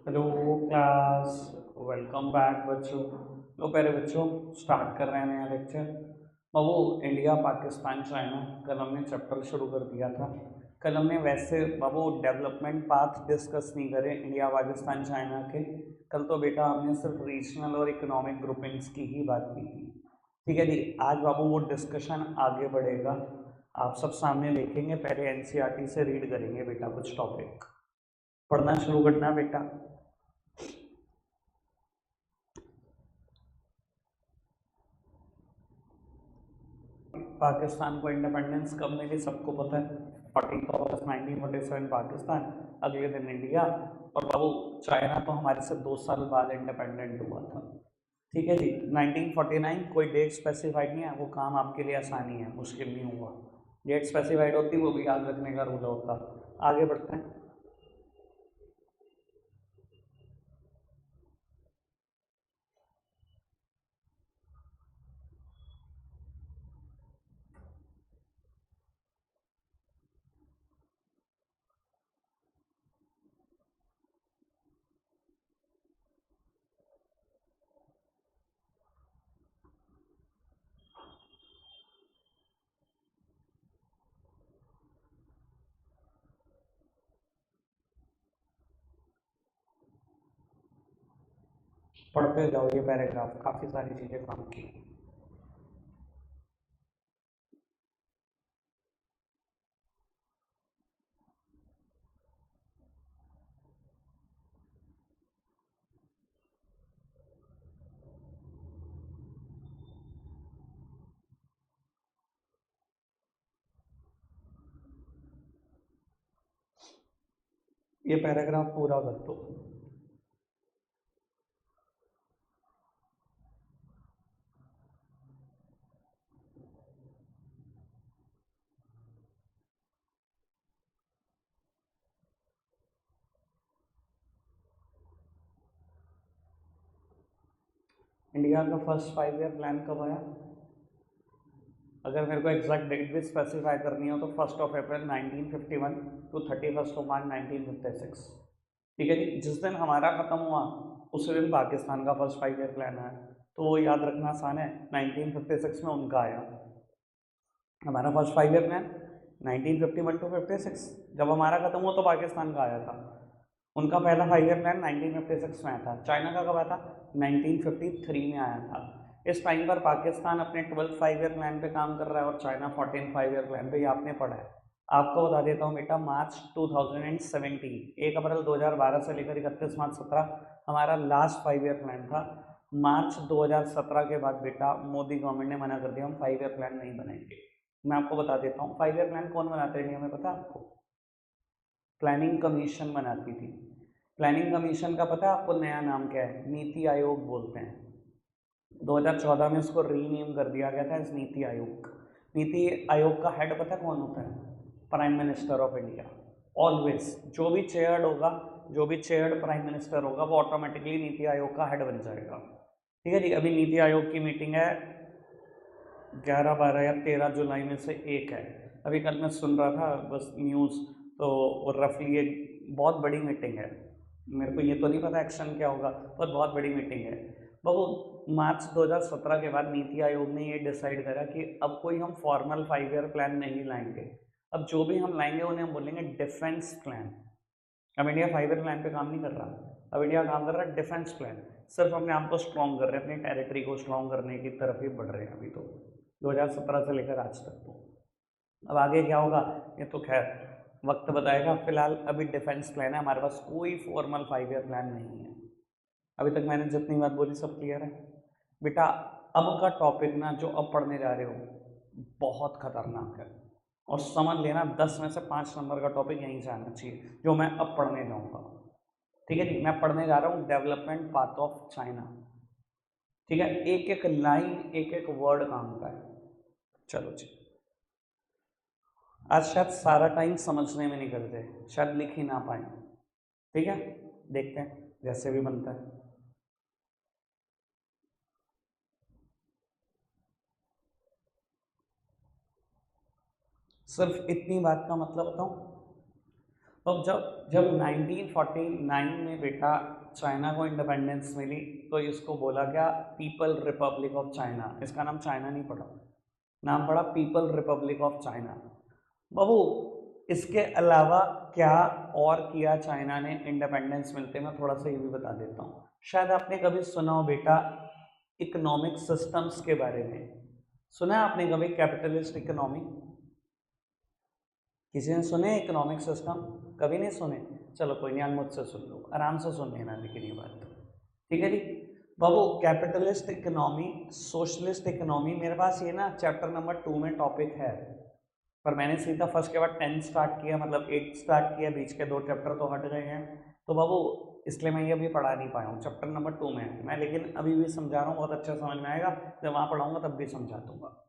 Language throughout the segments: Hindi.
Hello class. वेलकम बैक बच्चों। लो प्यारे बच्चों, स्टार्ट कर रहे हैं नया लेक्चर। बाबू, इंडिया पाकिस्तान चाइना कल हमने चैप्टर शुरू कर दिया था। कल हमने वैसे बाबू डेवलपमेंट पाथ डिस्कस नहीं करे इंडिया पाकिस्तान चाइना के। कल तो बेटा हमने सिर्फ रीजनल और इकोनॉमिक ग्रुपिंग्स की ही बात की थी। ठीक है जी, आज बाबू वो डिस्कशन आगे बढ़ेगा। आप सब सामने देखेंगे, पहले एनसीईआरटी से रीड करेंगे बेटा कुछ टॉपिक। पढ़ना शुरू करना बेटा। पाकिस्तान को इंडिपेंडेंस कब मिली सबको पता है। 14 अगस्त 1947 पाकिस्तान, अगले दिन इंडिया। और बाबू, चाइना तो हमारे से 2 साल बाद इंडिपेंडेंट हुआ था। ठीक है जी। 1949 कोई डेट स्पेसिफाइड नहीं है, वो काम आपके लिए आसानी है, मुश्किल नहीं हुआ। डेट स्पेसिफाइड होती वो भी याद रखने का रूल होता। आगे बढ़ते हैं। पढ़ते जाओ, ये पैराग्राफ काफी सारी चीजें काम की। ये पैराग्राफ पूरा कर दो। इंडिया का फर्स्ट 5 ईयर प्लान कब आया? अगर मेरे को एग्जैक्ट डेट भी स्पेसिफाई करनी हो तो 1 अप्रैल 1951 टू 31 मार्च 1956। ठीक है जी। जिस दिन हमारा खत्म हुआ उसी दिन पाकिस्तान का फर्स्ट 5 ईयर प्लान आया, तो वो याद रखना आसान है। 1956 में उनका आया। हमारा फर्स्ट 5 ईयर प्लान 1951 टू 56, जब हमारा खत्म हुआ तो पाकिस्तान का आया था। उनका पहला 5 ईयर प्लान 1956 में आया था। चाइना का कब आया था? 1953 में आया था। इस टाइम पर पाकिस्तान अपने 12th 5 ईयर प्लान पे काम कर रहा है और चाइना 14th 5 ईयर प्लान पे। ये आपने पढ़ा है। आपको बता देता हूँ बेटा, मार्च 2017, 1 अप्रैल 2012 से लेकर 31 मार्च 2017 हमारा लास्ट 5 ईयर प्लान था। मार्च 2017 के बाद बेटा मोदी गवर्नमेंट ने मना कर दिया, हम 5 ईयर प्लान नहीं बनाएंगे। मैं आपको बता देता हूँ 5 ईयर प्लान कौन बनाते हैं इंडिया में, पता है आपको? प्लानिंग कमीशन बनाती थी। प्लानिंग कमीशन का पता है आपको नया नाम क्या है? नीति आयोग बोलते हैं। 2014 में इसको रीनेम कर दिया गया था इस नीति आयोग। नीति आयोग का हेड पता है कौन होता है? Prime minister of India. Always जो भी चेयर्ड होगा, जो भी चेयर्ड प्राइम मिनिस्टर होगा वो ऑटोमेटिकली नीति आयोग का हेड बन जाएगा। ठीक है जी। अभी नीति आयोग की मीटिंग है 11, 12 या 13 जुलाई में से एक है। अभी कल मैं सुन रहा था बस न्यूज़, तो रफली एक बहुत बड़ी मीटिंग है। मेरे को ये तो नहीं पता एक्शन क्या होगा, पर बहुत बड़ी मीटिंग है। बाबू, मार्च 2017 के बाद नीति आयोग ने ये डिसाइड करा कि अब कोई हम फॉर्मल 5 ईयर प्लान नहीं लाएंगे। अब जो भी हम लाएंगे उन्हें हम बोलेंगे डिफेंस प्लान। अब इंडिया 5 ईयर प्लान पे काम नहीं कर रहा। अब इंडिया काम कर रहा है डिफेंस प्लान। सिर्फ अपने आप को स्ट्रॉन्ग कर रहे हैं, अपनी टेरिटरी को स्ट्रॉन्ग करने की तरफ ही बढ़ रहे हैं अभी तो, 2017 से लेकर आज तक तो। अब आगे क्या होगा ये तो खैर वक्त बताएगा। फिलहाल अभी डिफेंस प्लान है हमारे पास, कोई फॉर्मल 5 ईयर प्लान नहीं है। अभी तक मैंने जितनी बात बोली सब क्लियर है बेटा? अब का टॉपिक ना जो अब पढ़ने जा रहे हो बहुत खतरनाक है, और समझ लेना 10 में से 5 नंबर का टॉपिक यहीं से आना चाहिए जो मैं अब पढ़ने जाऊंगा। ठीक है जी। मैं पढ़ने जा रहा हूँ डेवलपमेंट पाथ ऑफ चाइना। ठीक है, एक एक लाइन एक एक वर्ड काम का है। चलो जी। आज शायद सारा टाइम समझने में निकल जाए, शायद लिख ही ना पाए। ठीक है, देखते हैं जैसे भी बनता है। सिर्फ इतनी बात का मतलब बताऊं, तो जब जब 1949 में बेटा चाइना को इंडिपेंडेंस मिली तो इसको बोला गया पीपल रिपब्लिक ऑफ चाइना। इसका नाम चाइना नहीं पड़ा, नाम पड़ा पीपल रिपब्लिक ऑफ चाइना। बाबू इसके अलावा क्या और किया चाइना ने इंडिपेंडेंस मिलते, मैं थोड़ा सा ये भी बता देता हूँ। शायद आपने कभी सुना हो बेटा इकोनॉमिक सिस्टम्स के बारे में, सुना है आपने कभी कैपिटलिस्ट इकोनॉमी? किसी ने सुने इकोनॉमिक सिस्टम? कभी नहीं सुने? चलो कोई नहीं, आज मुझसे सुन लो, आराम से सुन लेना लेकिन ये बात, ठीक है जी। बाबू कैपिटलिस्ट इकोनॉमी, सोशलिस्ट इकोनॉमी, मेरे पास ये ना चैप्टर नंबर 2 में टॉपिक है, पर मैंने सीधा फर्स्ट के बाद 10 स्टार्ट किया, मतलब 8 स्टार्ट किया, बीच के 2 चैप्टर तो हट गए हैं, तो बाबू इसलिए मैं ये अभी पढ़ा नहीं पाया हूँ। चैप्टर नंबर 2 में मैं लेकिन अभी भी समझा रहा हूँ, बहुत अच्छा समझ में आएगा, जब वहाँ पढ़ाऊँगा तब भी समझा दूंगा।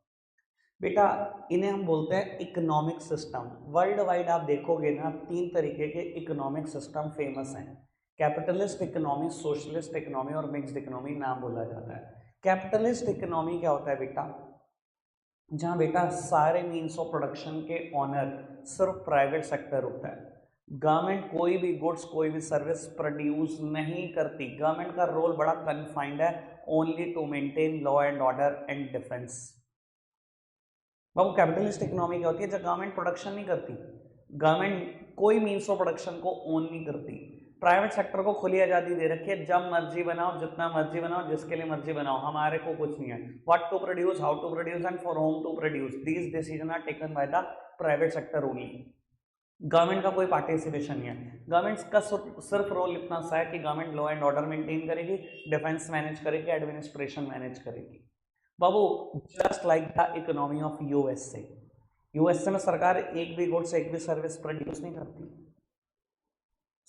बेटा इन्हें हम बोलते हैं इकोनॉमिक सिस्टम। वर्ल्ड वाइड आप देखोगे ना 3 तरीके के इकोनॉमिक सिस्टम फेमस हैं, कैपिटलिस्ट इकोनॉमी, सोशलिस्ट इकोनॉमी और मिक्स्ड इकोनॉमी नाम बोला जाता है। कैपिटलिस्ट इकोनॉमी क्या होता है बेटा? जहाँ बेटा सारे मीन्स ऑफ प्रोडक्शन के ऑनर सिर्फ प्राइवेट सेक्टर होता है। गवर्नमेंट कोई भी गुड्स, कोई भी सर्विस प्रोड्यूस नहीं करती। गवर्नमेंट का रोल बड़ा कन्फाइंड है, only to maintain law and order and defence. बाबू कैपिटलिस्ट इकोनॉमी क्या होती है? जब गवर्नमेंट प्रोडक्शन नहीं करती, गवर्नमेंट कोई मीन्स ऑफ प्रोडक्शन को ओन नहीं करती, प्राइवेट सेक्टर को खुली आज़ादी दे रखी है, जब मर्जी बनाओ, जितना मर्जी बनाओ, जिसके लिए मर्जी बनाओ, हमारे को कुछ नहीं है। What to produce, how to produce and for whom to produce, these decision are taken by the private sector only. Government का कोई पार्टिसिपेशन नहीं है। गवर्नमेंट का सिर्फ रोल इतना सा है कि government law and order maintain करेगी, डिफेंस मैनेज करेगी, एडमिनिस्ट्रेशन मैनेज करेगी। बाबू just like the economy of USA, USA में सरकार एक भी गुड्स, एक भी सर्विस प्रोड्यूस नहीं करती,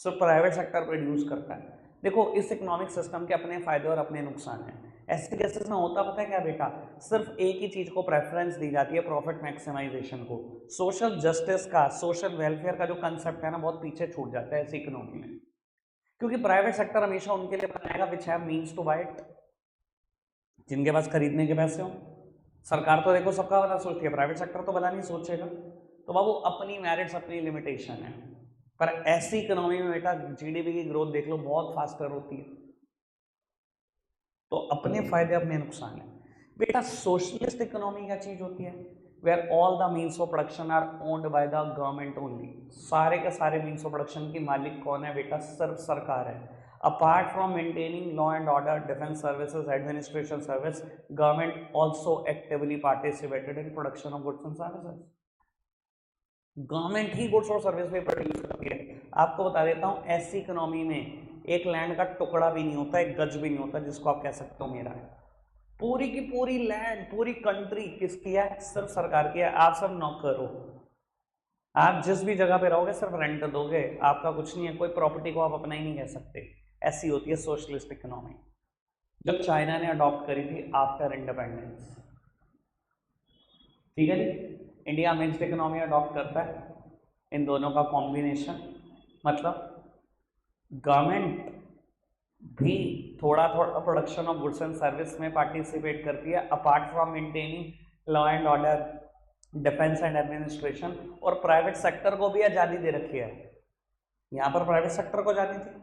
सिर्फ प्राइवेट सेक्टर प्रोड्यूस करता है। देखो इस इकोनॉमिक सिस्टम के अपने फायदे और अपने नुकसान हैं। ऐसे केसेस में होता पता है क्या बेटा? सिर्फ एक ही चीज को प्रेफरेंस दी जाती है, प्रॉफिट मैक्सिमाइजेशन को। सोशल जस्टिस का, सोशल वेलफेयर का जो कंसेप्ट है ना, बहुत पीछे छूट जाता है ऐसी इकोनॉमी में, क्योंकि प्राइवेट सेक्टर हमेशा उनके लिए बनाएगा which have means to buy it, जिनके पास खरीदने के पैसे हो। सरकार तो देखो सबका भला सोचती है, प्राइवेट सेक्टर तो भला नहीं सोचेगा। तो बाबू अपनी मेरिट्स, अपनी लिमिटेशन है, पर ऐसी इकोनॉमी में बेटा जीडीपी की ग्रोथ देख लो बहुत फास्टर होती है। तो अपने फायदे अपने नुकसान है बेटा। सोशलिस्ट इकोनॉमी क्या चीज होती है? Where all the means of production are owned by the government only. सारे के सारे मीन्स ऑफ प्रोडक्शन की मालिक कौन है बेटा? सिर्फ सरकार है। Apart from maintaining law and order, defense services, administration service, government also actively participated in production of goods and services. Government he goods और सर्विस पे प्रोड्यूस करती है। आपको बता देता हूँ, ऐसी इकोनॉमी में एक लैंड का टुकड़ा भी नहीं होता, एक गज भी नहीं होता जिसको आप कह सकते हो मेरा है। पूरी की पूरी लैंड, पूरी कंट्री किसकी है? सिर्फ सरकार की है। आप सब नौकर हो, आप जिस भी जगह पे रहोगे सिर्फ रेंट दोगे, आपका कुछ नहीं है, कोई प्रॉपर्टी को आप अपना ही नहीं कह सकते। ऐसी होती है सोशलिस्ट इकोनॉमी, जो चाइना ने अडॉप्ट करी थी आफ्टर इंडिपेंडेंस। ठीक है जी। इंडिया मिक्स्ड इकोनॉमी अडॉप्ट करता है, इन दोनों का कॉम्बिनेशन, मतलब गवर्नमेंट भी थोड़ा थोड़ा production of goods and service में पार्टिसिपेट करती है, apart from maintaining law and order, defence and administration. और प्राइवेट सेक्टर को भी आज़ादी दे रखी है। यहाँ पर प्राइवेट सेक्टर को आज़ादी थी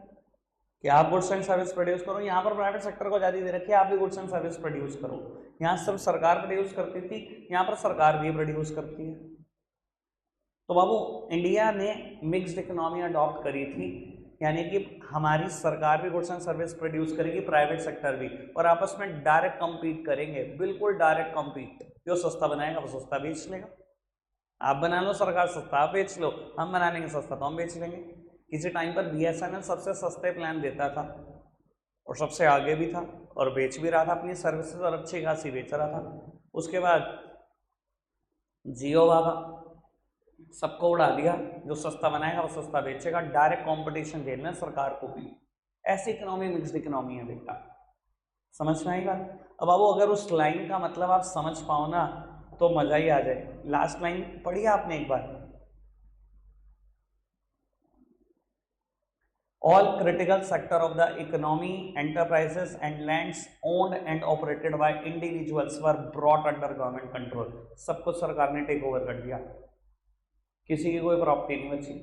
कि आप गुड्स एंड सर्विस प्रोड्यूस करो, यहाँ पर प्राइवेट सेक्टर को आज़ादी दे रखी है आप भी गुड्स एंड सर्विस प्रोड्यूस करो। यहाँ सिर्फ सरकार प्रोड्यूस करती थी, यहाँ पर सरकार भी प्रोड्यूस करती है। तो बाबू इंडिया ने मिक्स्ड इकोनॉमी अडॉप्ट करी थी, यानी कि हमारी सरकार भी गुड्स एंड सर्विस प्रोड्यूस करेगी, प्राइवेट सेक्टर भी, और आपस में डायरेक्ट कम्पीट करेंगे, बिल्कुल डायरेक्ट कम्पीट। जो सस्ता बनाएगा वो सस्ता बेच लेगा, आप बना लो सरकार सस्ता आप बेच लो, हम बना लेंगे सस्ता तो हम बेच लेंगे। किसी टाइम पर बीएसएनएल सबसे सस्ते प्लान देता था और सबसे आगे भी था और बेच भी रहा था अपनी सर्विसेज, और अच्छी खासी बेच रहा था। उसके बाद जियो बाबा सबको उड़ा दिया, जो सस्ता बनाएगा वो सस्ता बेचेगा, डायरेक्ट कंपटीशन झेलना सरकार को भी। ऐसी इकोनॉमी मिक्स्ड इकोनॉमी है बेटा, समझ में आई बात? अब बाबू अगर उस लाइन का मतलब आप समझ पाओ ना तो मजा ही आ जाए। लास्ट लाइन पढ़ी आपने एक बार, all critical sector of the economy, enterprises and lands owned and operated by individuals were brought under government control। सब कुछ सरकार ने टेक ओवर कर दिया, किसी की कोई प्रॉपर्टी नहीं बची,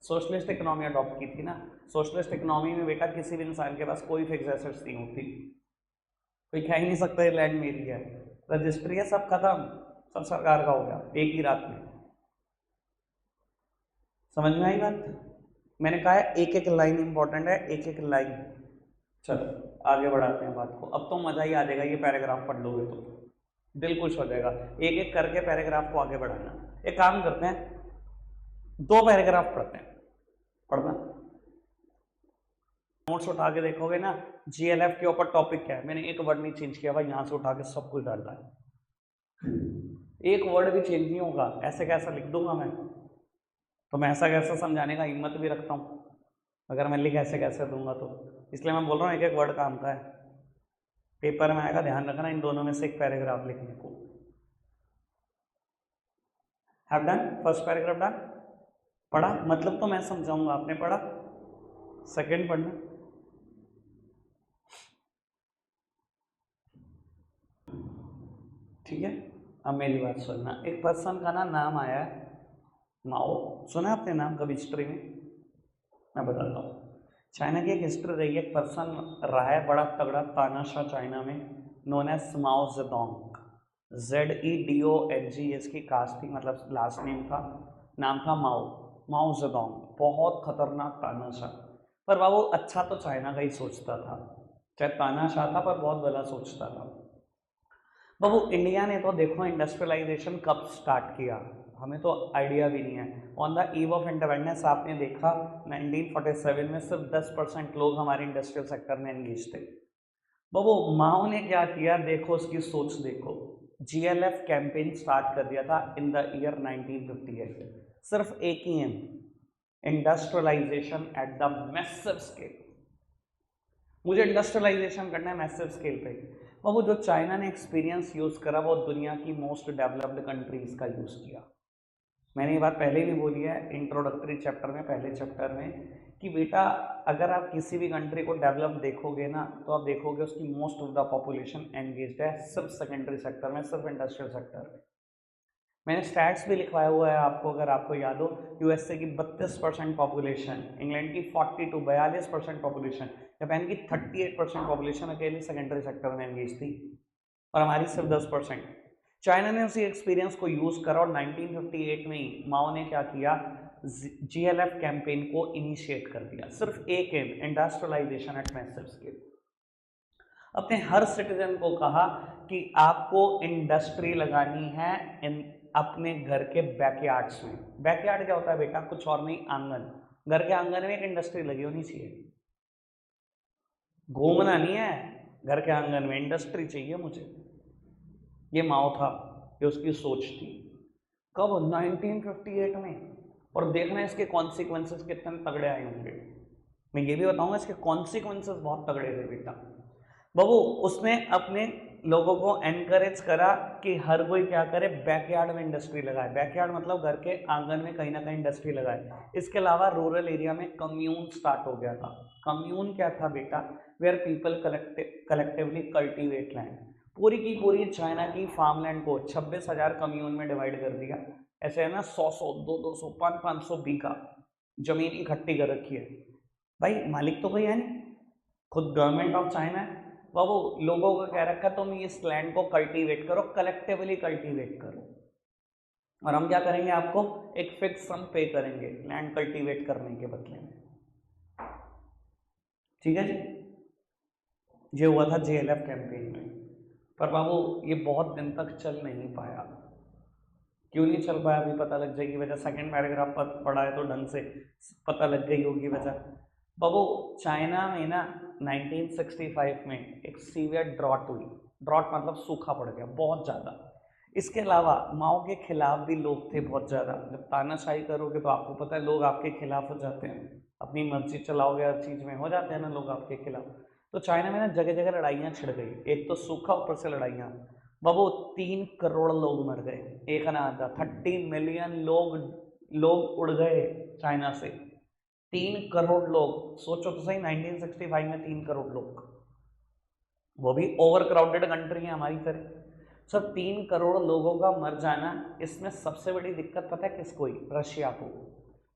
सोशलिस्ट इकोनॉमी अडॉप्ट की थी ना। सोशलिस्ट इकोनॉमी में बेटा किसी भी इंसान के पास कोई फिक्स एसेट्स नहीं होती, कोई कह ही नहीं सकता ये लैंड मेरी है, रजिस्ट्री है, सब खत्म, सब सरकार का हो गया एक ही रात में। समझ में आई बात? मैंने कहा है एक एक लाइन इंपॉर्टेंट है, एक एक लाइन। चलो आगे बढ़ाते हैं बात को। अब तो मजा ही आ जाएगा, ये पैराग्राफ पढ़ लोगे तो दिल खुश हो जाएगा। एक एक करके पैराग्राफ को आगे बढ़ाना। एक काम करते हैं, 2 पैराग्राफ पढ़ते हैं, पढ़ना। नोट्स उठा के देखोगे ना, जीएलएफ के ऊपर टॉपिक क्या है, मैंने एक वर्ड नहीं चेंज किया भाई, यहां से उठा के सब कुछ डालता है, एक वर्ड भी चेंज नहीं होगा। ऐसे कैसा लिख दूंगा मैं, तो मैं ऐसा कैसे समझाने का हिम्मत भी रखता हूँ अगर मैं लिख ऐसे कैसे दूंगा तो। इसलिए मैं बोल रहा हूँ एक एक वर्ड काम का है, पेपर में आएगा, ध्यान रखना इन दोनों में से एक पैराग्राफ लिखने को। Have done, first paragraph done, पढ़ा मतलब तो मैं समझाऊंगा, आपने पढ़ा, सेकंड पढ़ना। ठीक है, अब मेरी बात सुनना। एक पर्सन का ना नाम आया है माओ, सुना आपने नाम कभी हिस्ट्री में? मैं बताता हूँ। चाइना की एक हिस्ट्री रही है, एक पर्सन रहा है बड़ा तगड़ा तानाशाह चाइना में, known as Mao Zedong, ZEDONG इसकी कास्ट थी, मतलब लास्ट नेम था, नाम था माओ, माओ जेडोंग। बहुत खतरनाक तानाशाह, पर वह वो अच्छा तो चाइना का ही सोचता था, चाहे तानाशाह था पर बहुत भला सोचता था। बाबू इंडिया ने तो देखो इंडस्ट्रियलाइजेशन कब स्टार्ट किया, हमें तो आइडिया भी नहीं है। On the eve of independence आपने देखा 1947 में सिर्फ 10% लोग हमारे इंडस्ट्रियल सेक्टर में एंगेज थे। बाबू माओ ने क्या किया, देखो उसकी सोच देखो, GLF कैंपेन स्टार्ट कर दिया था इन द ईयर 1958। सिर्फ एक ही aim, industrialisation at the massive scale. मुझे इंडस्ट्रियलाइजेशन करना है मैसिव स्केल पे। वो जो चाइना ने एक्सपीरियंस यूज करा वो दुनिया की मोस्ट डेवलप्ड कंट्रीज का यूज किया। मैंने ये बात पहले भी बोली है इंट्रोडक्टरी चैप्टर में, पहले चैप्टर में, कि बेटा अगर आप किसी भी कंट्री को डेवलप देखोगे ना तो आप देखोगे उसकी most of the population engaged है सिर्फ सेकेंडरी सेक्टर में, सिर्फ इंडस्ट्रियल सेक्टर में। मैंने स्टैट्स भी लिखवाया हुआ है आपको, अगर आपको याद हो, यूएसए की 32% पॉपुलेशन, इंग्लैंड की 42% पॉपुलेशन, जापान की 38% पॉपुलेशन अकेले सेकेंडरी सेक्टर में एंगेज थी और हमारी सिर्फ 10%। चाइना ने उसी एक्सपीरियंस को यूज करा और 1958 में ही माओ ने क्या किया, GLF कैंपेन को इनिशिएट कर दिया। सिर्फ एक aim, industrialisation at massive scale. अपने हर सिटीजन को कहा कि आपको इंडस्ट्री लगानी है इन अपने घर के बैकयार्ड्स में। बैकयार्ड क्या होता है बेटा, कुछ और नहीं, आंगन। घर के आंगन में एक इंडस्ट्री लगी होनी चाहिए, घूमना नहीं है, घर के आंगन में इंडस्ट्री चाहिए मुझे। ये माओ था, ये उसकी सोच थी। कब? 1958 में। और देखना इसके कॉन्सिक्वेंसेस कितने तगड़े आए होंगे, मैं ये भी बताऊंगा इसके कॉन्सिक्वेंसेस बहुत तगड़े थे बेटा। बाबू उसने अपने लोगों को एनकरेज करा कि हर कोई क्या करे, बैकयार्ड में इंडस्ट्री लगाए। बैकयार्ड मतलब घर के आंगन में कहीं ना कहीं इंडस्ट्री लगाए। इसके अलावा रूरल एरिया में कम्यून स्टार्ट हो गया था। कम्यून क्या था बेटा, where people collectively cultivate land. पूरी की पूरी चाइना की फार्मलैंड को 26,000 कम्यून में डिवाइड कर दिया। ऐसे है ना, 100-100, 200-200, 500-500 बीघा जमीन इकट्ठी कर रखी है। भाई मालिक तो कोई है नहीं, खुद गवर्नमेंट ऑफ चाइना है। वो लोगों को कह रखा तुम इस लैंड को कल्टीवेट करो, कलेक्टिवली कल्टीवेट करो, और हम क्या करेंगे, आपको एक फिक्स सम पे करेंगे लैंड कल्टीवेट करने के बदले में। ठीक है जी, ये हुआ था GLF कैंपेन में। पर बाबू ये बहुत दिन तक चल नहीं पाया। क्यों नहीं चल पाया अभी पता लग जाएगी वजह। सेकंड पैराग्राफ पर पढ़ा है तो ढंग से पता लग गई होगी वजह। बाबू चाइना में ना 1965 में एक सीवियर ड्रॉट हुई। ड्रॉट मतलब सूखा पड़ गया बहुत ज़्यादा। इसके अलावा माओ के खिलाफ भी लोग थे बहुत ज़्यादा। जब तानाशाही करोगे तो आपको पता है लोग आपके खिलाफ हो जाते हैं, अपनी मर्जी चलाओगे हर चीज़ में, हो जाते हैं ना लोग आपके खिलाफ। तो चाइना में ना जगह जगह लड़ाइयाँ छिड़ गई। एक तो सूखा, ऊपर से लड़ाइयाँ। बाबू 3 करोड़ लोग मर गए, एक ना आधा 30 मिलियन लोग उड़ गए चाइना से। 3 करोड़ लोग, सोचो तो सही, 1965 में 3 करोड़ लोग, वो भी ओवर क्राउडेड कंट्री है हमारी तरह। सर 3 करोड़ लोगों का मर जाना, इसमें सबसे बड़ी दिक्कत पता है किसको हुई? रशिया को।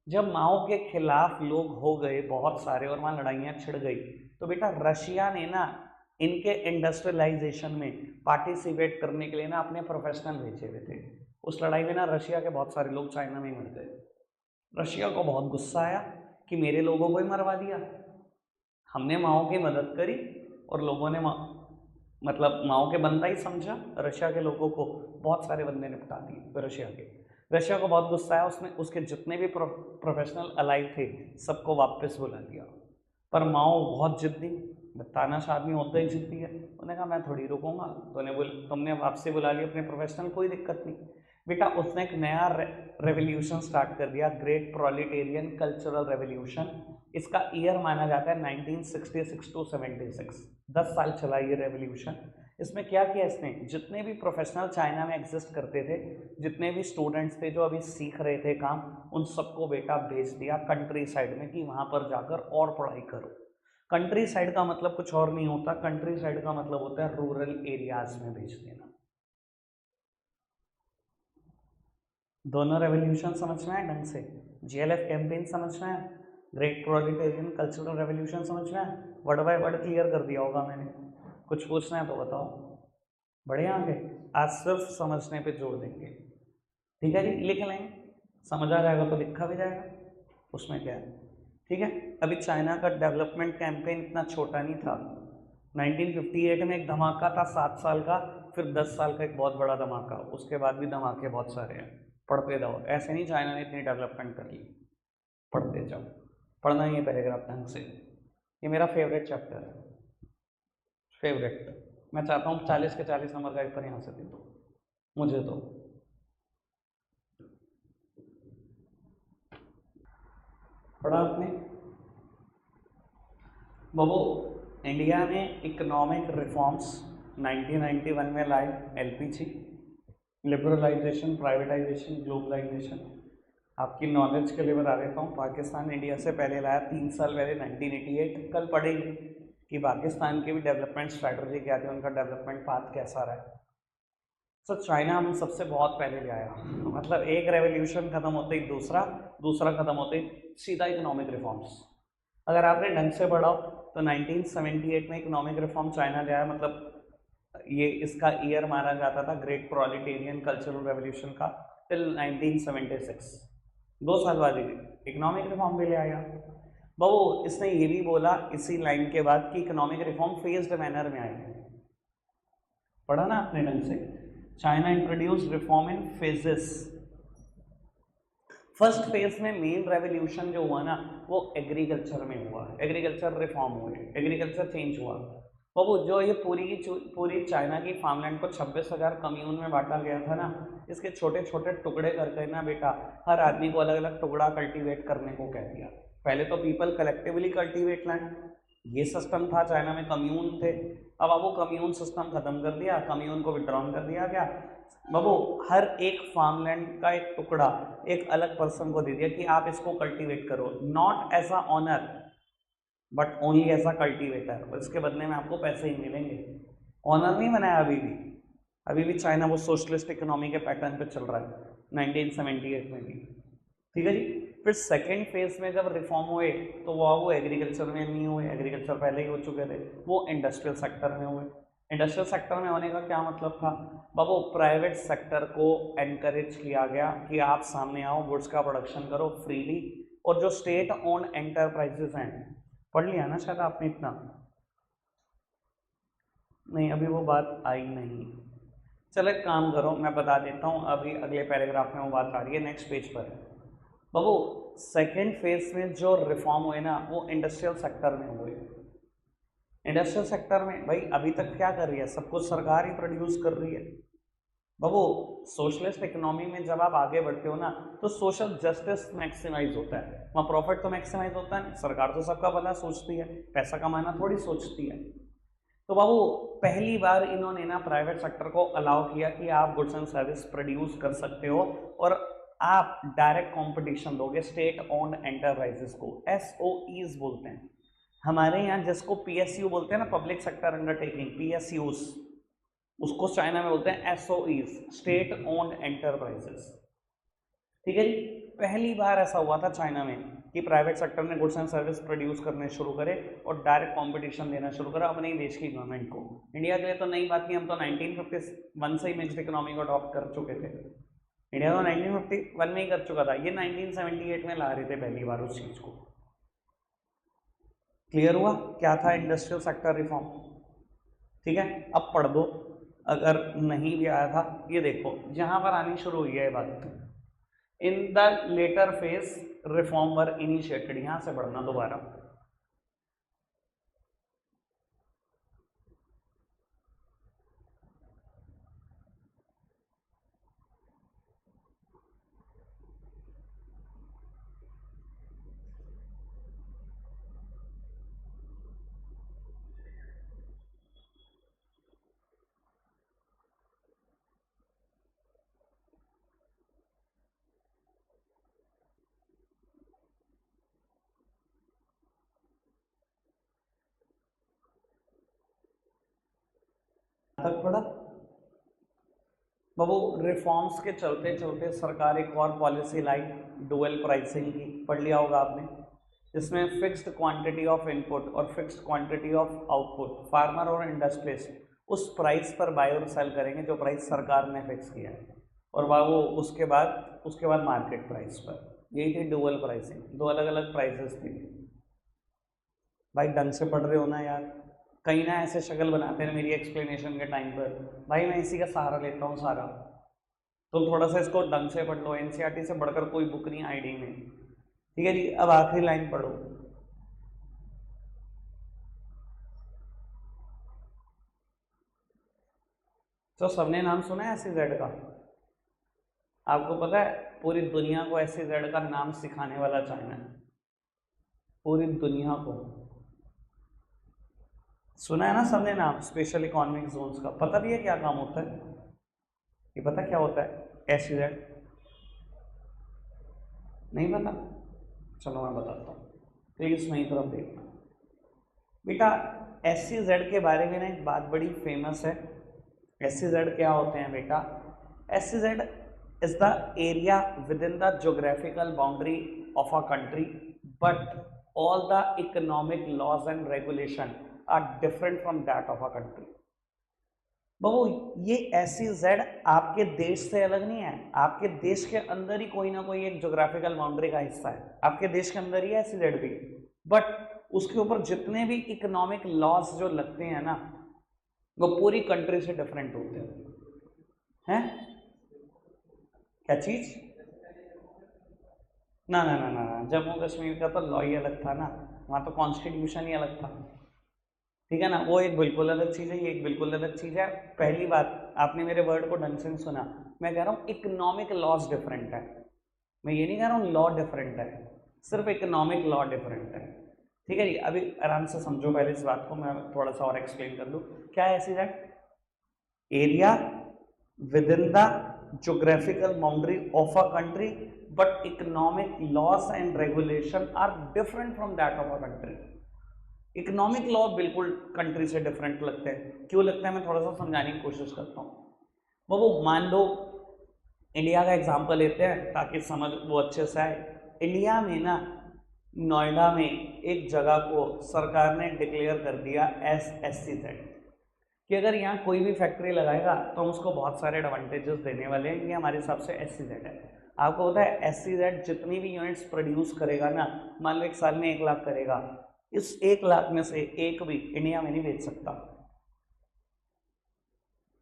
जब माओ के खिलाफ लोग हो गए बहुत सारे और वहाँ लड़ाइयाँ छिड़ गई, तो बेटा रशिया ने ना इनके इंडस्ट्रियलाइजेशन में पार्टिसिपेट करने के लिए ना अपने प्रोफेशनल भेजे हुए थे। उस लड़ाई में ना रशिया के बहुत सारे लोग चाइना में ही मर गए। रशिया को बहुत गुस्सा आया कि मेरे लोगों को ही मरवा दिया, हमने माओ की मदद करी और लोगों ने मतलब माओ के बंदा ही समझा, रशिया के लोगों को बहुत सारे बंदे निपटा दिए रशिया के। रशिया को बहुत गुस्सा आया, उसने उसके जितने भी प्रोफेशनल अलाइव थे सबको वापस बुला लिया। पर माओ बहुत जिद्दी, तानाशाह आदमी होता ही जिद्दी है, उन्होंने कहा मैं थोड़ी रुकूंगा, तुमने वापसी बुला लिया अपने प्रोफेशनल, कोई दिक्कत नहीं। बेटा उसने एक नया रेवोल्यूशन स्टार्ट कर दिया, ग्रेट प्रोलिटेरियन कल्चरल रेवोल्यूशन। इसका ईयर माना जाता है 1966 टू 76, 10 साल चला ये रेवोल्यूशन। इसमें क्या किया इसने, जितने भी प्रोफेशनल चाइना में एग्जिस्ट करते थे, जितने भी स्टूडेंट्स थे जो अभी सीख रहे थे काम, उन सबको बेटा भेज दिया कंट्री साइड में कि वहाँ पर जाकर और पढ़ाई करो। कंट्री साइड का मतलब कुछ और नहीं होता, कंट्री साइड का मतलब होता है रूरल एरियाज में भेज देना। दोनों रेवोल्यूशन समझना है ढंग से, जीएलएफ कैंपेन समझना है, ग्रेट प्रोलिटेरियन कल्चरल रेवोल्यूशन समझना है, वर्ड बाय वर्ड क्लियर कर दिया होगा मैंने, कुछ पूछना है तो बताओ। बढ़िया आगे, आज सिर्फ समझने पे जोर देंगे, ठीक है जी, लिख लेंगे, समझ आ जाएगा तो लिखा भी जाएगा, उसमें क्या है, ठीक है। अभी चाइना का डेवलपमेंट कैंपेन इतना छोटा नहीं था, 1958 में एक धमाका था 7 साल का, फिर 10 साल का एक बहुत बड़ा धमाका, उसके बाद भी धमाके बहुत सारे हैं, पढ़ते जाओ, ऐसे नहीं चाइना ने इतनी डेवलपमेंट कर ली, पढ़ते जाओ, पढ़ना ही है पैराग्राफ ढंग से। ये मेरा फेवरेट चैप्टर है, फेवरेट, मैं चाहता हूँ 40 के 40 नंबर का पेपर यहाँ से दे दो मुझे तो। पढ़ा आपने बाबू, इंडिया ने इकोनॉमिक रिफॉर्म्स 1991 में लाए, एलपीजी, लिबरलाइजेशन, प्राइवेटाइजेशन, ग्लोबलाइजेशन। आपकी नॉलेज के लिए बता देता हूँ, पाकिस्तान इंडिया से पहले लाया 3 साल पहले 1988। कल पढ़ेंगे कि पाकिस्तान की भी डेवलपमेंट स्ट्रैटेजी क्या थी, उनका डेवलपमेंट पाथ कैसा रहा है। सो चाइना हम सबसे बहुत पहले ले आया, मतलब एक रेवोल्यूशन खत्म होते ही दूसरा, दूसरा खत्म होते ही सीधा इकोनॉमिक रिफॉर्म्स। अगर आपने ढंग से पढ़ा तो 1978 में इकोनॉमिक रिफॉर्म चाइना ले आया, मतलब ये इसका ईयर माना जाता था ग्रेट प्रोलिटेरियन कल्चरल रेवोल्यूशन का, टिल 1976, 2 साल बाद इकोनॉमिक रिफॉर्म भी ले आया। बहु इसने ये भी बोला इसी लाइन के बाद कि इकोनॉमिक रिफॉर्म फेज्ड मैनर में आएंगे, पढ़ा ना आपने ढंग से, China introduce reform in phases. First phase में मेन रेवोल्यूशन जो हुआ ना वो एग्रीकल्चर में हुआ, एग्रीकल्चर रिफॉर्म हुए, एग्रीकल्चर चेंज हुआ। तो वो जो ये पूरी चाइना की फार्मलैंड को 26,000 कम्यून में बांटा गया था ना, इसके छोटे छोटे टुकड़े करके ना बेटा हर आदमी को अलग अलग टुकड़ा कल्टीवेट करने को कह दिया। पहले तो पीपल कलेक्टिवली कल्टीवेट लैंड, ये सिस्टम था, चाइना में कम्यून थे। अब वो कम्यून सिस्टम खत्म कर दिया, कम्यून को विड्रॉन कर दिया गया। बाबू हर एक फार्मलैंड का एक टुकड़ा एक अलग पर्सन को दे दिया कि आप इसको कल्टीवेट करो, not as a owner but only as a cultivator, और इसके बदले में आपको पैसे ही मिलेंगे। ऑनर नहीं बनाया अभी भी चाइना वो सोशलिस्ट इकोनॉमी के पैटर्न पे चल रहा है 1978 में भी, ठीक है जी। फिर सेकेंड फेज में जब रिफॉर्म हुए तो वो एग्रीकल्चर में नहीं हुए, एग्रीकल्चर पहले ही हो चुके थे, वो इंडस्ट्रियल सेक्टर में हुए। इंडस्ट्रियल सेक्टर में होने का क्या मतलब था बाबू, प्राइवेट सेक्टर को एनकरेज किया गया कि आप सामने आओ, गुड्स का प्रोडक्शन करो फ्रीली, और जो स्टेट ओन एंटरप्राइजेस हैं, पढ़ लिया ना शायद आपने इतना, नहीं अभी वो बात आई नहीं, चलो एक काम करो मैं बता देता हूँ, अभी अगले पैराग्राफ में वो बात आ रही है, नेक्स्ट पेज पर है बाबू। सेकेंड फेज में जो रिफॉर्म हुए ना वो इंडस्ट्रियल सेक्टर में हुए। इंडस्ट्रियल सेक्टर में भाई अभी तक क्या कर रही है, सब कुछ सरकार ही प्रोड्यूस कर रही है बाबू। सोशलिस्ट इकोनॉमी में जब आप आगे बढ़ते हो ना तो सोशल जस्टिस मैक्सिमाइज होता है, वहाँ प्रॉफिट तो मैक्सिमाइज होता है, सरकार तो सबका भला सोचती है, पैसा कमाना थोड़ी सोचती है। तो बाबू पहली बार इन्होंने ना प्राइवेट सेक्टर को अलाउ किया कि आप गुड्स एंड सर्विस प्रोड्यूस कर सकते हो और आप डायरेक्ट कंपटीशन दोगे स्टेट ओन्ड एंटरप्राइजेस को, एसओईज बोलते हैं हमारे यहाँ, जिसको पीएसयू बोलते हैं ना, पब्लिक सेक्टर अंडरटेकिंग, पीएसयूज, उसको चाइना में बोलते हैं एसओईज, स्टेट ओन्ड एंटरप्राइजेस, ठीक है जी। पहली बार ऐसा हुआ था चाइना में कि प्राइवेट सेक्टर ने गुड्स एंड सर्विस प्रोड्यूस करने शुरू करे और डायरेक्ट कंपटीशन देना शुरू करा अपने ही देश की गवर्नमेंट को। इंडिया के लिए तो नई बात नहीं, हम तो 1951 से ही मिक्स्ड इकोनॉमी को अडॉप्ट कर चुके थे। इंडिया तो 1951 में ही कर चुका था, ये 1978 में ला रहे थे पहली बार उस चीज को। क्लियर हुआ क्या था इंडस्ट्रियल सेक्टर रिफॉर्म? ठीक है, अब पढ़ दो अगर नहीं भी आया था। ये देखो जहां पर आनी शुरू हुई है बात, in the later phase reform were initiated, यहां से पढ़ना दोबारा। तक पढ़ा बाबू, रिफॉर्म्स के चलते चलते सरकार एक और पॉलिसी लाई, डुअल प्राइसिंग की, पढ़ लिया होगा आपने। इसमें फिक्स्ड क्वांटिटी ऑफ इनपुट और fixed quantity of output farmer और इंडस्ट्रियलिस्ट उस प्राइस पर बाय और सेल करेंगे जो प्राइस सरकार ने फिक्स किया है, और वो उसके बाद मार्केट प्राइस पर। यही थी डुअल प्राइसिंग, दो अलग अलग प्राइसेस थी। भाई ढंग से पढ़ रहे हो ना यार? कहीं ना ऐसे शक्ल बनाते हैं मेरी एक्सप्लेनेशन के टाइम पर, भाई मैं इसी का सहारा लेता हूँ सारा। तो थोड़ा सा इसको ढंग से पढ़ लो, एनसीईआरटी से बढ़कर कोई बुक नहीं आईडी में। ठीक है जी, अब आखिरी लाइन पढ़ो। तो सबने नाम सुना है SEZ का? आपको पता है पूरी दुनिया को SEZ का नाम सिखाने वाला चाइना है, पूरी दुनिया को। सुना है ना सबने नाम स्पेशल इकोनॉमिक जोन्स का? पता भी है क्या काम होता है? ये पता क्या होता है SEZ? नहीं पता? चलो मैं बताता हूँ, प्लीज मेरी तरफ देखना बेटा। SEZ के बारे में ना एक बात बड़ी फेमस है। SEZ क्या होते हैं बेटा? SEZ is the area with in the geographical boundary of a country, but all the economic laws and regulation are different from that of a country। बाबू ये SEZ आपके देश से अलग नहीं है, आपके देश के अंदर ही कोई ना कोई एक ज्योग्राफिकल बाउंड्री का हिस्सा है, आपके देश के अंदर ही है SEZ भी, बट उसके ऊपर जितने भी इकोनॉमिक लॉस जो लगते हैं ना, वो पूरी कंट्री से डिफरेंट होते हैं। क्या चीज? ना ना ना ना ना, जम्मू कश्मीर का तो लॉ ही अलग था ना, वहाँ तो कॉन्स्टिट्यूशन ही अलग था। ठीक है ना, वो एक बिल्कुल अलग चीज़ है, ये एक बिल्कुल अलग चीज़ है। पहली बात, आपने मेरे वर्ड को ढंग से नहीं सुना। मैं कह रहा हूँ इकोनॉमिक लॉस डिफरेंट है, मैं ये नहीं कह रहा हूँ लॉ डिफरेंट है, सिर्फ इकोनॉमिक लॉ डिफरेंट है। ठीक है जी, अभी आराम से समझो पहले इस बात को, मैं थोड़ा सा और एक्सप्लेन कर दूँ। क्या है SEZ? Area with in the geographical boundary of a country, but economic laws and regulation are different from that of a country। Economic law बिल्कुल कंट्री से डिफरेंट लगते हैं। क्यों लगता है मैं थोड़ा सा समझाने की कोशिश करता हूँ। वो मान लो इंडिया का एग्जांपल लेते हैं ताकि समझ वो अच्छे से आए। इंडिया में ना नोएडा में एक जगह को सरकार ने डिक्लेयर कर दिया एज SEZ कि अगर यहाँ कोई भी फैक्ट्री लगाएगा तो हम उसको बहुत सारे एडवांटेजेस देने वाले हैं, ये हमारे हिसाब से SEZ है। आपको पता है SEZ जितनी भी यूनिट्स प्रोड्यूस करेगा ना, मान लो एक साल में 1 लाख करेगा, इस 1 लाख में से एक भी इंडिया में नहीं बेच सकता।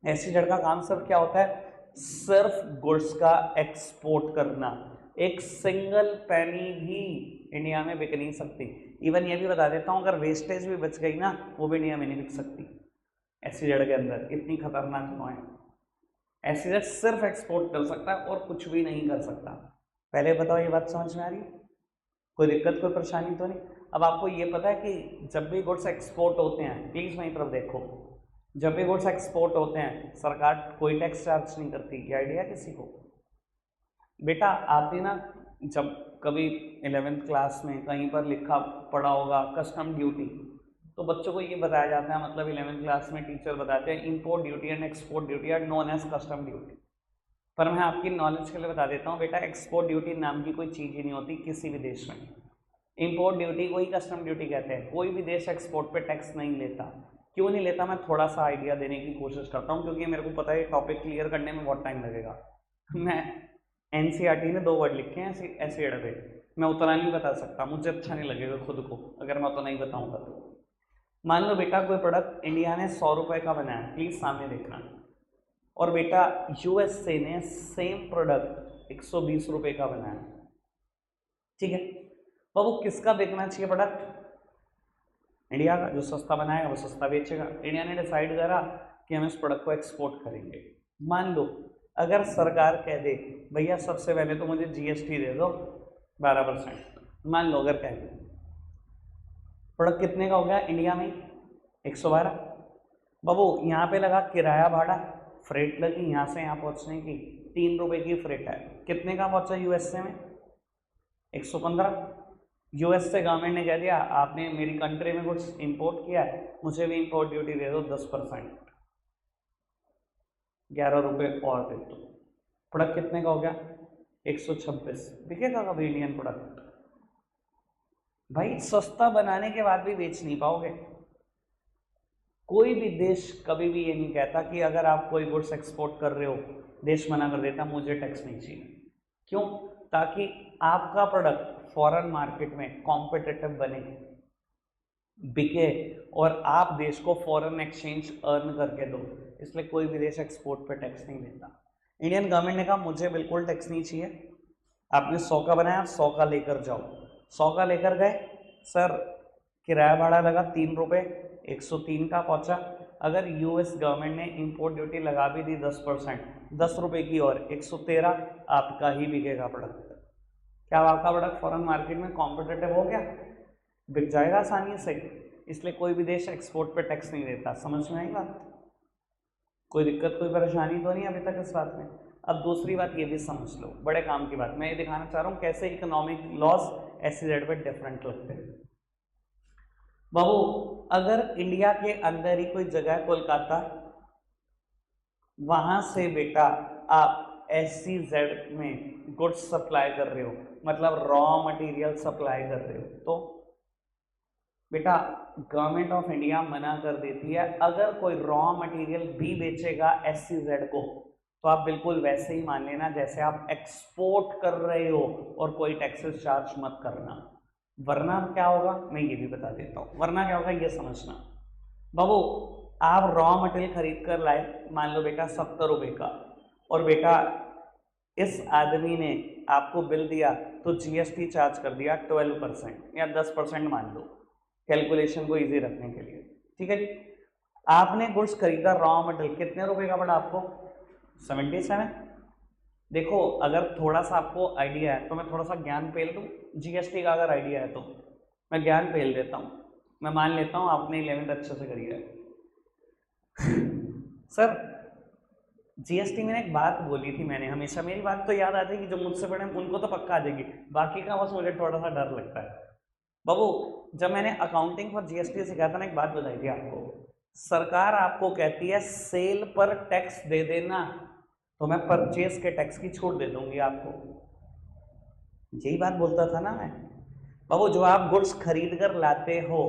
SEZ का काम सिर्फ क्या होता है? सिर्फ गुड्स का एक्सपोर्ट करना। एक सिंगल पेनी भी इंडिया में बिक नहीं सकती। इवन ये भी बता देता हूँ, अगर वेस्टेज भी बच गई ना, वो भी इंडिया में नहीं बिक सकती। SEZ के अंदर इतनी खतरनाक लॉ है। SEZ सिर्फ एक्सपोर्ट कर सकता है और कुछ भी नहीं कर सकता। पहले बताओ ये बात समझ में आ रही है? कोई दिक्कत कोई परेशानी तो नहीं? अब आपको ये पता है कि जब भी गुड्स एक्सपोर्ट होते हैं, प्लीज मेरी तरफ देखो, जब भी गुड्स एक्सपोर्ट होते हैं सरकार कोई टैक्स चार्ज नहीं करती। ये आइडिया किसी को? बेटा आपने ना जब कभी 11th क्लास में कहीं पर लिखा पढ़ा होगा कस्टम ड्यूटी, तो बच्चों को ये बताया जाता है, मतलब 11th क्लास में टीचर बताते हैं import duty and export duty are known as custom duty. पर मैं आपकी नॉलेज के लिए बता देता हूँ बेटा, एक्सपोर्ट ड्यूटी नाम की कोई चीज़ ही नहीं होती किसी भी देश में। इंपोर्ट ड्यूटी को ही कस्टम ड्यूटी कहते हैं। कोई भी देश एक्सपोर्ट पे टैक्स नहीं लेता। क्यों नहीं लेता, मैं थोड़ा सा आइडिया देने की कोशिश करता हूँ, क्योंकि मेरे को पता है टॉपिक क्लियर करने में बहुत टाइम लगेगा। मैं एनसीईआरटी ने 2 वर्ड लिखे हैं एसिड पे, मैं उतना नहीं बता सकता, मुझे अच्छा नहीं लगेगा खुद को अगर मैं उतना ही बताऊंगा तो। मान लो बेटा कोई प्रोडक्ट इंडिया ने 100 रुपये का बनाया, प्लीज सामने देखना, और बेटा यूएसए ने सेम प्रोडक्ट 120 रुपये का बनाया, ठीक है। तो वो किसका बिकना चाहिए प्रोडक्ट? इंडिया का। जो सस्ता बनाएगा वो सस्ता बेचेगा। इंडिया ने डिसाइड करा कि हम इस प्रोडक्ट को एक्सपोर्ट करेंगे। मान लो अगर सरकार कह दे भैया सबसे पहले तो मुझे जीएसटी दे दो 12%, मान लो अगर कह दे, प्रोडक्ट कितने का हो गया इंडिया में? 112। बाबू यहाँ पे लगा किराया भाड़ा, फ्रेट लगी यहाँ से यहाँ पहुँचने की, 3 रुपये की फ्रेट है, कितने का पहुँचा यूएसए में? 115। यूएस से गवर्नमेंट ने कह दिया आपने मेरी कंट्री में कुछ इंपोर्ट किया है, मुझे भी इंपोर्ट ड्यूटी दे दो 10%, 11 रुपये और दे दो। प्रोडक्ट कितने का हो गया? 126। बिकेगा कभी इंडियन प्रोडक्ट? भाई सस्ता बनाने के बाद भी बेच नहीं पाओगे। कोई भी देश कभी भी ये नहीं कहता कि अगर आप कोई गुड्स एक्सपोर्ट कर रहे हो, देश मना कर देता मुझे टैक्स नहीं चाहिए। क्यों? ताकि आपका प्रोडक्ट फॉरेन मार्केट में कॉम्पिटिटिव बने, बिके, और आप देश को फॉरेन एक्सचेंज अर्न करके दो। इसलिए कोई भी देश एक्सपोर्ट पे टैक्स नहीं लेता। इंडियन गवर्नमेंट ने कहा मुझे बिल्कुल टैक्स नहीं चाहिए, आपने 100 का बनाया 100 का लेकर जाओ। 100 का लेकर गए, सर किराया भाड़ा लगा 3 रुपये, 103 का पहुंचा। अगर यूएस गवर्नमेंट ने इंपोर्ट ड्यूटी लगा भी दी 10%, 10 रुपये की और 113, आपका ही बिकेगा प्रोडक्ट। क्या आपका प्रोडक्ट फॉरेन मार्केट में कॉम्पिटिटिव हो गया? बिक जाएगा आसानी से। इसलिए कोई भी देश एक्सपोर्ट पे टैक्स नहीं देता। समझ में आई बात? कोई दिक्कत कोई परेशानी तो नहीं अभी तक इस बात में? अब दूसरी बात ये भी समझ लो, बड़े काम की बात मैं ये दिखाना चाह रहा हूँ कैसे इकोनॉमिक लॉस एसईजेड पे डिफरेंट लगते हैं। बाबू अगर इंडिया के अंदर ही कोई जगह है कोलकाता, वहां से बेटा आप एसईजेड में गुड्स सप्लाई कर रहे हो, मतलब रॉ मटेरियल सप्लाई कर रहे हो, तो बेटा गवर्नमेंट ऑफ इंडिया मना कर देती है अगर कोई रॉ मटेरियल भी बेचेगा एसईजेड को, तो आप बिल्कुल वैसे ही मान लेना जैसे आप एक्सपोर्ट कर रहे हो और कोई टैक्सेस चार्ज मत करना। वरना क्या होगा मैं ये भी बता देता हूँ। वरना क्या होगा ये समझना। बाबू आप रॉ मटेरियल खरीद कर लाए, मान लो बेटा 70 रुपये का, और बेटा इस आदमी ने आपको बिल दिया तो जीएसटी चार्ज कर दिया 12% या 10% मान लो, कैलकुलेशन को इजी रखने के लिए, ठीक है जी। आपने गुड्स खरीदा रॉ मटेरियल, कितने रुपए का पड़ा आपको? 77। देखो अगर थोड़ा सा आपको आइडिया है तो मैं थोड़ा सा ज्ञान पेल दूँ जीएसटी का। अगर आइडिया है तो मैं ज्ञान पेल देता हूँ। मैं मान लेता हूँ आपने 11th अच्छे से करी है। सर जीएसटी में एक बात बोली थी मैंने, हमेशा मेरी बात तो याद आ जाएगी, जो मुझसे बड़े उनको तो पक्का आ जाएगी, बाकी का बस मुझे थोड़ा सा डर लगता है। बाबू जब मैंने अकाउंटिंग फॉर जीएसटी सिखाया था ना, एक बात बताई थी आपको, सरकार आपको कहती है सेल पर टैक्स दे देना, तो मैं परचेज के टैक्स की छूट दे दूंगी आपको। यही बात बोलता था ना मैं। बाबू जो आप गुड्स खरीद कर लाते हो,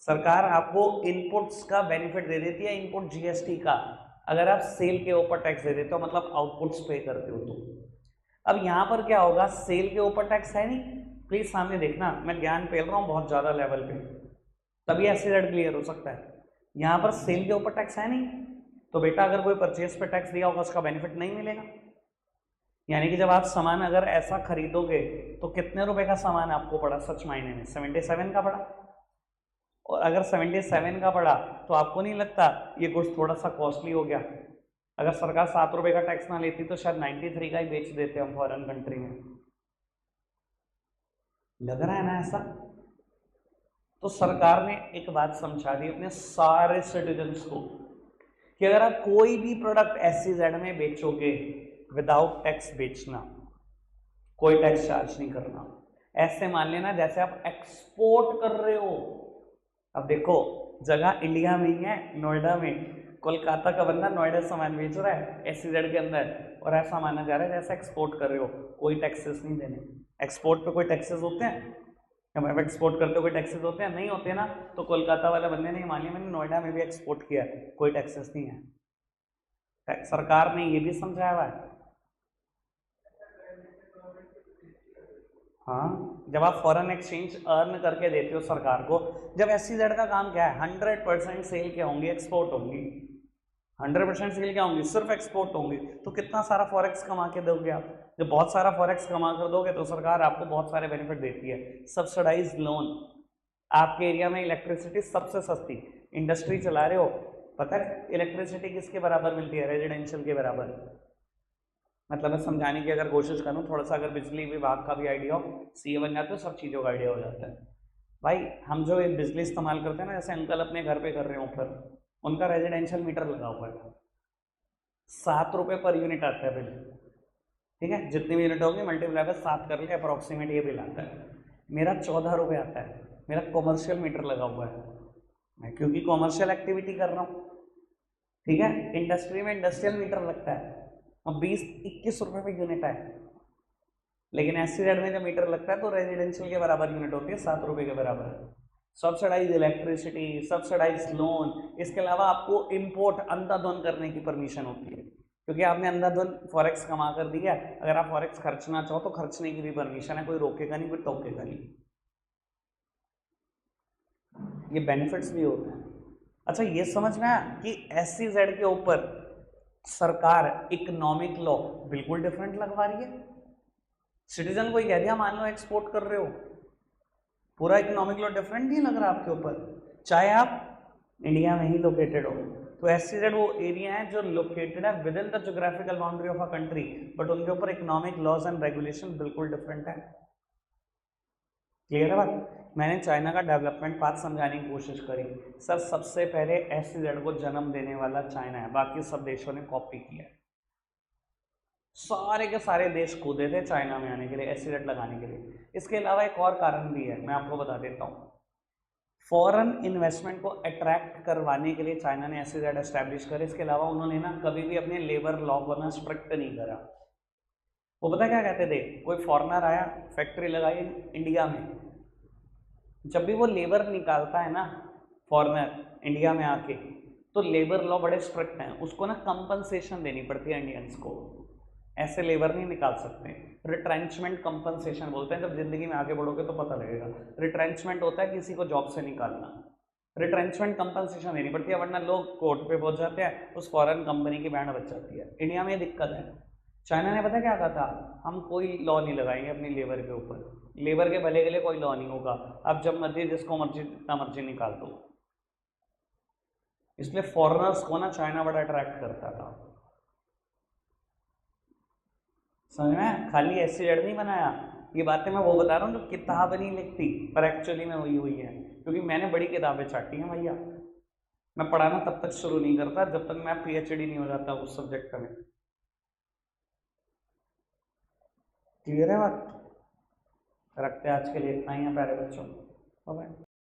सरकार आपको इनपुट्स का बेनिफिट दे देती है, इनपुट जीएसटी का, अगर आप सेल के ऊपर टैक्स दे देते हो, मतलब आउटपुट्स पे करते हो तो। अब यहाँ पर क्या होगा, सेल के ऊपर टैक्स है नहीं, प्लीज सामने देखना, मैं ज्ञान पेल रहा हूँ बहुत ज्यादा लेवल पे, तभी एसईजेड क्लियर हो सकता है। यहाँ पर सेल के ऊपर टैक्स है नहीं, तो बेटा अगर कोई परचेज पे टैक्स दिया होगा उसका बेनिफिट नहीं मिलेगा। यानी कि जब आप सामान अगर ऐसा खरीदोगे तो कितने रुपए का सामान आपको पड़ा सच मायने में? 77 का पड़ा। और अगर 77 का पड़ा तो आपको नहीं लगता ये गुड्स थोड़ा सा कॉस्टली हो गया? अगर सरकार 7 रुपए का टैक्स ना लेती तो शायद 93 का ही बेच देते हम फॉरेन कंट्री में। लग रहा है ना ऐसा? तो सरकार ने एक बात समझा दी अपने सारे सिटीजन्स को कि अगर आप कोई भी प्रोडक्ट एसईजेड में बेचोगे विदाउट टैक्स बेचना, कोई टैक्स चार्ज नहीं करना। ऐसे मान लेना जैसे आप एक्सपोर्ट कर रहे हो। अब देखो जगह इंडिया में ही है, नोएडा में, कोलकाता का बंदा नोएडा सामान बेच रहा है SEZ के अंदर, और ऐसा माना जा रहा है जैसे एक्सपोर्ट कर रहे हो, कोई टैक्सेस नहीं देने। एक्सपोर्ट पे कोई टैक्सेस होते हैं? जब आप एक्सपोर्ट करते हो कोई टैक्सेस होते हैं? नहीं होते ना। तो कोलकाता वाले बंदे ने मान लिया मैंने नोएडा में भी एक्सपोर्ट किया, कोई टैक्सेस नहीं है। सरकार ने ये भी समझाया हुआ है। हाँ, जब आप फॉरेन एक्सचेंज अर्न करके देते हो सरकार को, जब SEZ का काम क्या है, 100% सेल क्या होंगी, एक्सपोर्ट होंगी। 100% सेल क्या होंगी, सिर्फ एक्सपोर्ट होंगी। तो कितना सारा फॉरेक्स कमा के दोगे आप? जब बहुत सारा फॉरेक्स कमा कर दोगे तो सरकार आपको बहुत सारे बेनिफिट देती है। सब्सिडाइज लोन, आपके एरिया में इलेक्ट्रिसिटी सबसे सस्ती, इंडस्ट्री चला रहे हो, पता है इलेक्ट्रिसिटी किसके बराबर मिलती है? रेजिडेंशियल के बराबर। मतलब मैं समझाने की अगर कोशिश करूँ थोड़ा सा, अगर बिजली विभाग का भी आइडिया हो, CA बन जाते हो, सब चीज़ों का आइडिया हो जाता है। भाई हम जो ये बिजली इस्तेमाल करते हैं ना, जैसे अंकल अपने घर पे कर रहे हैं ऊपर, उनका रेजिडेंशियल मीटर लगा हुआ है, 7 रुपये पर यूनिट आता है बिल। ठीक है, जितनी भी यूनिट होगी मल्टीप्लाई बाय 7 कर ले, अप्रॉक्सीमेट ये बिल आता है। मेरा 14 रुपये आता है, मेरा कॉमर्शियल मीटर लगा हुआ है, मैं क्योंकि कॉमर्शियल एक्टिविटी कर रहा हूँ। ठीक है, इंडस्ट्री में इंडस्ट्रियल मीटर लगता है और 20-21 रुपये पे यूनिट है। लेकिन SEZ में जब मीटर लगता है तो रेजिडेंशियल के बराबर यूनिट होती है, 7 रुपये के बराबर। सब्सिडाइज इलेक्ट्रिसिटी, सब्सिडाइज लोन, इसके अलावा आपको इंपोर्ट अंधाधुंध करने की परमिशन होती है, क्योंकि आपने अंधाधुंध फॉरेक्स कमा कर दिया। अगर आप फॉरेक्स खर्चना चाहो तो खर्चने की भी परमिशन है, कोई रोकेगा नहीं, कोई टोकेगा नहीं। ये बेनिफिट्स भी होते हैं। अच्छा, ये समझ में आया कि SEZ के ऊपर सरकार इकोनॉमिक लॉ बिल्कुल डिफरेंट लगवा रही है। सिटीजन को ही कह दिया, मान लो एक्सपोर्ट कर रहे हो, पूरा इकोनॉमिक लॉ डिफरेंट नहीं लग रहा आपके ऊपर, चाहे आप इंडिया में ही लोकेटेड हो। तो SEZ वो एरिया है जो लोकेटेड है with in the geographical boundary of a country, but उनके ऊपर इकोनॉमिक लॉज एंड रेगुलेशन बिल्कुल डिफरेंट है। क्लियर है बात? मैंने चाइना का डेवलपमेंट पाथ समझाने की कोशिश करी। सर सबसे पहले SEZ को जन्म देने वाला चाइना है, बाकी सब देशों ने कॉपी किया है। सारे के सारे देश कूदे थे चाइना में आने के लिए, SEZ लगाने के लिए। इसके अलावा एक और कारण भी है, मैं आपको बता देता हूँ। फॉरेन इन्वेस्टमेंट को अट्रैक्ट करवाने के लिए चाइना ने SEZ एस्टैब्लिश करे। इसके अलावा उन्होंने ना कभी भी अपने लेबर लॉ को ना स्ट्रिक्ट नहीं करा। वो पता क्या कहते थे, कोई फॉरेनर आया, फैक्ट्री लगाई इंडिया में, जब भी वो लेबर निकालता है ना फॉरेनर इंडिया में आके, तो लेबर लॉ बड़े स्ट्रिक्ट हैं, उसको ना कंपनसेशन देनी पड़ती है इंडियंस को। ऐसे लेबर नहीं निकाल सकते। रिट्रेंचमेंट कंपनसेशन बोलते हैं, जब जिंदगी में आगे बढ़ोगे तो पता लगेगा। रिट्रेंचमेंट होता है किसी को जॉब से निकालना, रिट्रेंचमेंट कंपनसेशन देनी पड़ती है, वरना लोग कोर्ट पे पहुंच जाते हैं, उस फॉरेन कंपनी की बैंड बच जाती है। इंडिया में ये दिक्कत है। चाइना ने पता क्या कहा था, हम कोई लॉ नहीं लगाएंगे अपनी लेबर के ऊपर, लेबर के भले के लिए कोई लॉ नहीं होगा, अब जब मर्जी जिसको मर्जी जितना मर्जी निकाल दो। इसलिए फॉरेनर्स को ना चाइना बड़ा अट्रैक्ट करता था। समझ में? खाली SEZ नहीं बनाया, ये बातें मैं वो बता रहा हूँ जो किताब नहीं लिखती, पर एक्चुअली में वही हुई है, क्योंकि मैंने बड़ी किताबें चाटी हैं भैया। मैं पढ़ाना तब तक शुरू नहीं करता जब तक मैं PhD नहीं हो जाता उस सब्जेक्ट में। क्लियर है बात? रखते हैं आज के लिए इतना ही है प्यारे बच्चों, बाय बाय।